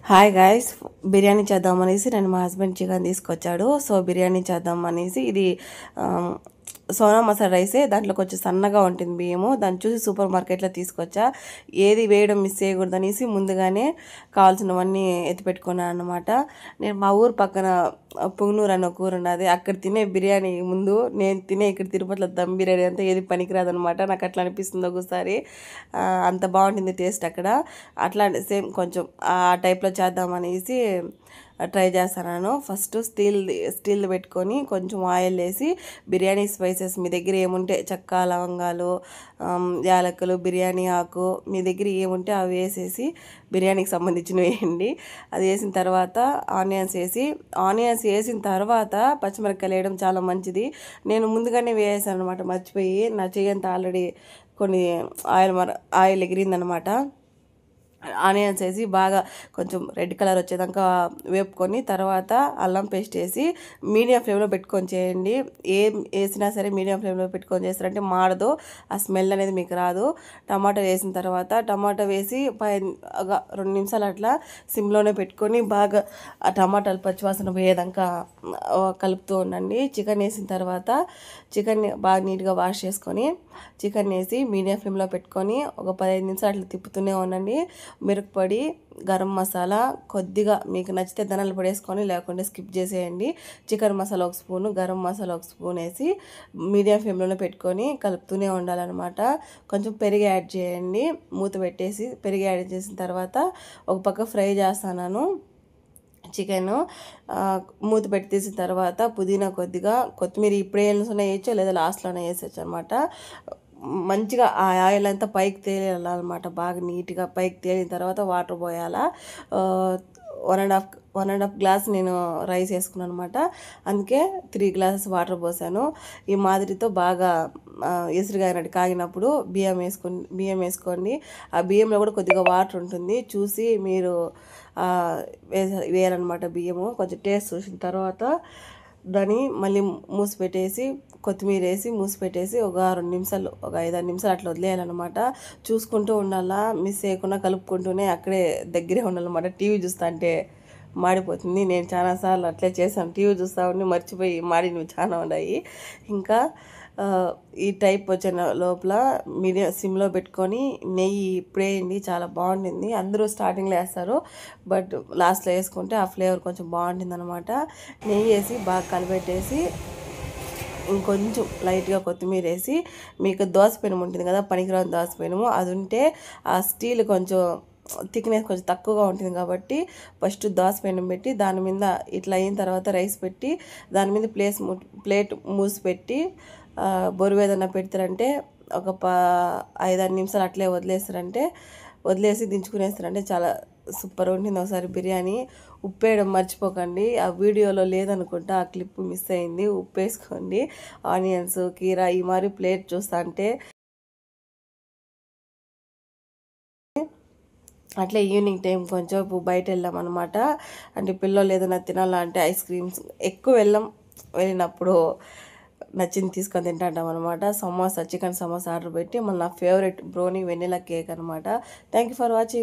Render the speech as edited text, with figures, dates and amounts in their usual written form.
Hi guys, biryani చేద్దామనేసి నేను మా husband chicken తీసుకొచ్చాడు. సో బిర్యానీ చేద్దామనేసి ఇది సోనా మసాలా రైసే. దాంట్లో కొంచెం సన్నగా ఉంటుంది బియ్యము. దాన్ని చూసి సూపర్ మార్కెట్లో తీసుకొచ్చా. ఏది వేయడం మిస్ చేయకూడదనేసి ముందుగానే కావాల్సినవన్నీ ఎత్తిపెట్టుకున్నాను అనమాట. నేను మా ఊరు పక్కన పుంగనూరు అన్న ఒక ఊరు ఉన్నది. అక్కడ తినే బిర్యానీ ముందు నేను తినే ఇక్కడ తిరుపతిలో దమ్ బిర్యానీ అంతా ఏది పనికిరాదనమాట. నాకు అట్లా అనిపిస్తుంది ఒకసారి. అంత బాగుంటుంది టేస్ట్ అక్కడ. అట్లా సేమ్ కొంచెం ఆ టైప్లో చేద్దామనేసి ట్రై చేస్తున్నాను. ఫస్ట్ స్టీల్ పెట్టుకొని కొంచెం ఆయిల్ వేసి బిర్యానీ స్పైసెస్ మీ దగ్గర ఏముంటే చెక్క, లవంగాలు, యాలకులు, బిర్యానీ ఆకు మీ దగ్గర ఏముంటే అవి వేసేసి బిర్యానీకి సంబంధించినవి వేయండి. అది వేసిన తర్వాత ఆనియన్స్ వేసిన తర్వాత పచ్చిమిరపకాయలు వేయడం చాలా మంచిది. నేను ముందుగానే వేసాను అనమాట, మర్చిపోయి. నా చెయ్యంత ఆల్రెడీ కొన్ని ఆయిల్ ఎగిరిందనమాట. ఆనియన్స్ వేసి బాగా కొంచెం రెడ్ కలర్ వచ్చేదాకా వేపుకొని తర్వాత అల్లం పేస్ట్ వేసి మీడియం ఫ్లేమ్లో పెట్టుకొని చేయండి. ఏం వేసినా సరే మీడియం ఫ్లేమ్లో పెట్టుకొని చేస్తారంటే మాడదు, ఆ స్మెల్ అనేది మీకు రాదు. టమాటా వేసిన తర్వాత టమాటా వేసి ఒక 2 నిమిషాలు అట్లా సిమ్లోనే పెట్టుకొని బాగా ఆ టమాటాలు పచ్చివాసన పోయేదాకా కలుపుతూ ఉండండి. చికెన్ వేసిన తర్వాత చికెన్ని బాగా నీట్గా వాష్ చేసుకొని చికెన్ వేసి మీడియం ఫ్లేమ్లో పెట్టుకొని ఒక 15 నిమిషాలు అట్లా తిప్పుతూనే ఉండండి. మిరప్పొడి, గరం మసాలా కొద్దిగా మీకు నచ్చితే ధనియాల పొడి వేసుకొని, లేకుంటే స్కిప్ చేసేయండి. Chicken masala 1 spoon, garam masala 1 spoon వేసి మీడియం ఫ్లేమ్లోనే పెట్టుకొని కలుపుతూనే ఉండాలన్నమాట. కొంచెం పెరుగు యాడ్ చేయండి. మూత పెట్టేసి పెరుగు యాడ్ చేసిన తర్వాత ఒక పక్క ఫ్రై చేస్తున్నాను చికెను. మూత పెట్టి తీసిన తర్వాత పుదీనా, కొద్దిగా కొత్తిమీర ఇప్పుడే వేయచ్చు, లేదా లాస్ట్లోనే వేసేయచ్చు అనమాట. మంచిగా ఆ ఆయిల్ అంతా పైకి తేలాలన్నమాట. బాగా నీట్గా పైకి తేలిన తర్వాత వాటర్ పోయాలా. 1.5 గ్లాస్ నేను రైస్ వేసుకున్నాను అనమాట. అందుకే 3 గ్లాసెస్ వాటర్ పోసాను. ఈ మాదిరితో బాగా ఎసురుగాయనట్టు కాగినప్పుడు బియ్యం వేసుకోండి. ఆ బియ్యంలో కూడా కొద్దిగా వాటర్ ఉంటుంది, చూసి మీరు వేయాలన్నమాట. బియ్యము కొంచెం టేస్ట్ చూసిన తర్వాత దాన్ని మళ్ళీ మూసి పెట్టేసి కొత్తిమీర వేసి మూసి పెట్టేసి ఒక 2 నిమిషాలు, ఒక 5-6 నిమిషాలు అట్లా వదిలేయాలన్నమాట. చూసుకుంటూ ఉండాలా, మిస్ చేయకుండా కలుపుకుంటూనే అక్కడే దగ్గరే ఉండాలన్నమాట. టీవీ చూస్తా అంటే మాడిపోతుంది. నేను చాలాసార్లు అట్లే చేశాను. టీవీ చూస్తూ ఉండి మర్చిపోయి మాడినవి చాలా ఉన్నాయి. ఇంకా ఈ టైప్ వచ్చిన లోపల మీడియం సిమ్లో పెట్టుకొని నెయ్యి ఇప్పుడే వేయండి, చాలా బాగుంటుంది. అందరూ స్టార్టింగ్లో వేస్తారు, బట్ లాస్ట్లో వేసుకుంటే ఆ ఫ్లేవర్ కొంచెం బాగుంటుంది అనమాట. నెయ్యి వేసి బాగా కలిపెట్టేసి ఇంకొంచెం లైట్గా కొత్తిమీర వేసి, మీకు దోశ పెనం ఉంటుంది కదా, పనికిరాని దోశ పెనము, అది ఉంటే ఆ స్టీల్ కొంచెం థిక్నెస్ కొంచెం తక్కువగా ఉంటుంది కాబట్టి ఫస్ట్ దోశ పెనం పెట్టి దాని మీద ఇట్లా అయిన తర్వాత రైస్ పెట్టి దాని మీద ప్లేట్ మూసి పెట్టి బొరువు ఏదైనా పెడతారంటే ఒక 5-6 నిమిషాలు అట్లే వదిలేసి దించుకునేస్తారంటే చాలా సూపర్ ఉంటుంది ఒకసారి బిర్యానీ. ఉప్పు వేయడం మర్చిపోకండి. ఆ వీడియోలో లేదనుకుంటా, ఆ క్లిప్ మిస్ అయింది. ఉప్పు వేసుకోండి. ఆనియన్స్, కీరా ఈ మరి ప్లేట్ చూస్తా అంటే అట్లే ఈవినింగ్ టైం కొంచెం బయట వెళ్ళామన్నమాట. అంటే పిల్లలు ఏదైనా తినాలంటే ఐస్ క్రీమ్స్ ఎక్కువ వెళ్ళినప్పుడు నచ్చింది తీసుకొని తింటాం అనమాట. చికెన్ సమోసా ఆర్డర్ పెట్టి మళ్ళీ నా ఫేవరెట్ బ్రౌనీ వెనిలా కేక్ అనమాట. Thank you for watching.